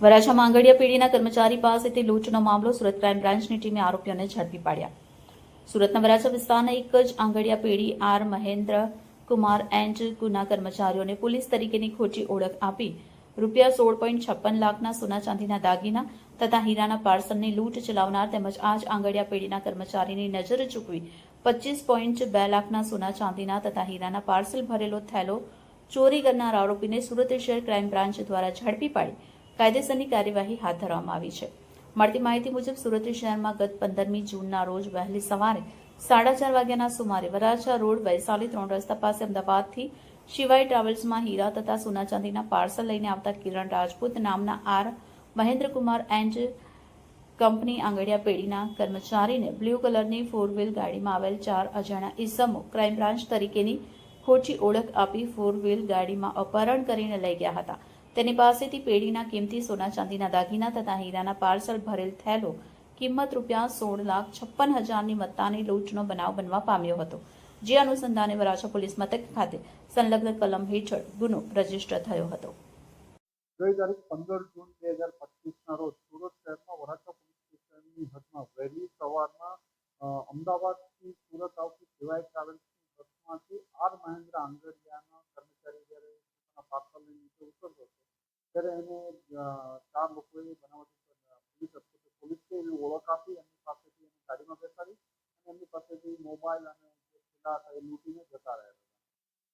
વરાછા આંગડિયા પેઢીના કર્મચારી પાસેથી લૂંટનો મામલો. સુરત ક્રાઇમ બ્રાન્ચની ટીમે આરોપીઓને ઝડપી પાડ્યા. સુરતના વરાછા વિસ્તારના એક જ આંગડિયા પેઢી આર મહેન્દ્ર કુમાર એન્ડ કુના કર્મચારીઓને પોલીસ તરીકેની ખોટી ઓળખ આપી રૂપિયા 16.56 લાખના સોના ચાંદીના દાગીના તથા હીરાના પાર્સલની લૂંટ ચલાવનાર તેમજ આ જ આંગડિયા પેઢીના કર્મચારીની નજર ચૂકવી 25.2 લાખના સોના ચાંદીના તથા હીરાના પાર્સલ ભરેલો થેલો ચોરી કરનાર આરોપીને સુરત શહેર ક્રાઇમ બ્રાન્ચ દ્વારા ઝડપી પાડી કાયદેસરની કાર્યવાહી હાથ ધરવામાં આવી છે. મળતી માહિતી મુજબ સુરત શહેરમાં ગત 15મી જૂનના રોજ વહેલી સવારે 4:30 વાગ્યાના સુમારે વરાછા રોડ વૈશાલી 3 રસ્તા પાસે અમદાવાદથી શિવાય ટ્રાવેલ્સમાં હીરા તથા સોના ચાંદીના પાર્સલ લઈને આવતા કિરણ રાજપૂત નામના આર મહેન્દ્રકુમાર એન્ડ કંપની આંગડિયા પેઢીના કર્મચારીને બ્લુ કલરની 4 વ્હીલ ગાડીમાં આવેલ 4 અજાણ્યા ઈસમો ક્રાઇમ બ્રાન્ચ તરીકેની ખોટી ઓળખ આપી 4 વ્હીલ ગાડીમાં અપહરણ કરીને લઈ ગયા હતા. તેની પાસેથી પેઢીના કિંમતી સોના ચાંદીના દાગીના તથા હીરાના પાર્સલ ભરેલ થેલો કિંમત રૂપિયા 16,56,000ની મત્તાની લૂંટનો બનાવ બનવા પામ્યો હતો. જે અનુસંધાને વરાછા પોલીસ મથક ખાતે સંલગ્ન કલમ હેઠળ ગુનો રજીસ્ટર થયો હતો. ગઈ તારીખ 15 જૂન 2025ના રોજ સુરત શહેરમાં વરાછા પોલીસ સ્ટેશનની હદમાં વહેલી સવારમાં અમદાવાદથી સુરત આવતી શિવાય ટ્રાવેલ્સની બસમાંથી આર મહેન્દ્ર આંગડિયાના કર્મચારી જ્યારે પોતાના પાર્સલ લઈને નીચે ઉતરતો હતો ત્યારે એને 4 લોકોએ બનાવટી પોલીસને એવી ઓળખ આપી એમની પાસેથી એની ગાડીમાં બેસાડી અને એમની પાસેથી મોબાઈલ અને જે થેલા હતા એ લૂંટીને જતા રહ્યા હતા.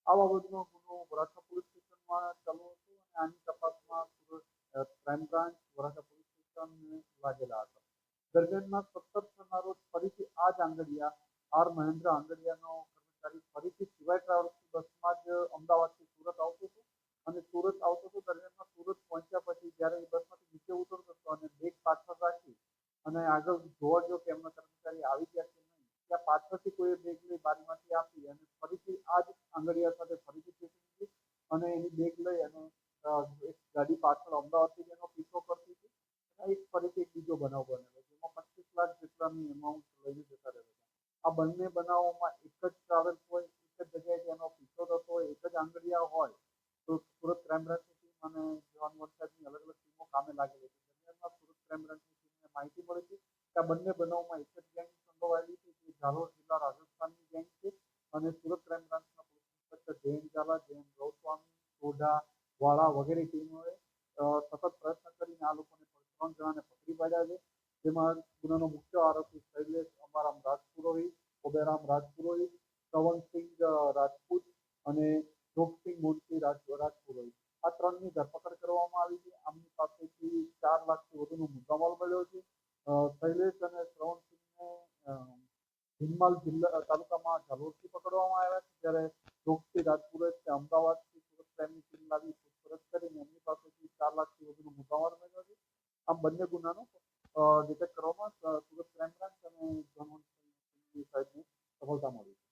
આ બાબતનો ગુનો વરાછા પોલીસ સ્ટેશનમાં ચાલુ હતો અને આની તપાસમાં Surat crime branch Varachha police station લાગેલા હતા. દરમિયાનમાં 17ના રોજ ફરીથી આ જ આંગડિયા આર મહેન્દ્ર આંગડિયાનો કર્મચારી ફરીથી શિવાય ટ્રાવેલ્સની બસમાં જ અમદાવાદથી સુરત આવતો હતો અને સુરત આવતો હતો. દરમિયાનમાં સુરત પહોંચ્યા પછી જ્યારે એ બસમાંથી નીચે ઉતરતો હતો અને બેગ પાછળ રાખી અને આગળ જોવા ગયો કે એમના કર્મચારી આવી ગયા કે નહીં, ત્યાં પાછળથી કોઈ બેગ લઈ બારીમાંથી આપી અને ફરીથી આ જ આંગડિયા સાથે ફરીથી પેટી અને એની બેગ લઈ અને એક ગાડી પાછળ અમદાવાદથી એનો પીછો કરતી હતી. એક ફરીથી એક બીજો બનાવ બનેલો જેમાં 25 લાખ જેટલાની એમાઉન્ટ લઈને જતા રહેતા હતા. આ બંને બનાવોમાં એક જ ટ્રાવેલ્સ હોય, એક જ જગ્યાએ એનો પીછો થતો હોય, એક જ આંગડિયા હોય તો સુરત ક્રાઇમ બ્રાન્ચની ટીમ અને જવાન વંશાજની અલગ અલગ ટીમો કામે લાગેલી છે. દરમિયાનમાં સુરત ક્રાઇમ બ્રાન્ચની ટીમને માહિતી મળી હતી કે આ બંને બનાવમાં એક જ ગેંગ સંડોવાયેલી છે જે ઝાલોર જિલ્લા રાજસ્થાનની ગેંગ છે અને સુરત ક્રાઇમ બ્રાન્ચના પોલીસ ઇન્સ્પેક્ટર જયંત ઝાલા, જયંત ગૌસ્વામી, સોઢા, વાળા વગેરે ટીમોએ સતત પ્રયત્ન કરીને આ લોકોને 3 જણાને પકડી પાડ્યા છે. જેમાં ગુનાનો મુખ્ય આરોપી શૈલેષ અમારામ રાજપુરોહિત, ઓબેરામ રાજપુરોહિત, શ્રવણસિંહ રાજપૂત અને જોગસિંહ મુનશી રાજપુરોહિત આ 3ની ધરપકડ કરવામાં આવી છે. આમની પાસેથી 4 લાખથી વધુનો મુદ્દામાલ મળ્યો છે. શૈલેષ અને શ્રવણસિંહને હિંમલ જિલ્લા તાલુકામાં ઝાલોરથી પકડવામાં આવ્યા છે જ્યારે જોગસિંહ રાજપુરોહિત અમદાવાદથી સુરત ક્રાઇમની ટીમ લાવી પૂછપરછ કરીને એમની પાસેથી 4 લાખથી વધુનો મુદ્દામાલ મળ્યો છે. આમ બંને ગુનાનો ડિટેક્ટ કરવામાં સુરત ક્રાઇમ બ્રાન્ચ અને સાહેબને સફળતા મળી છે.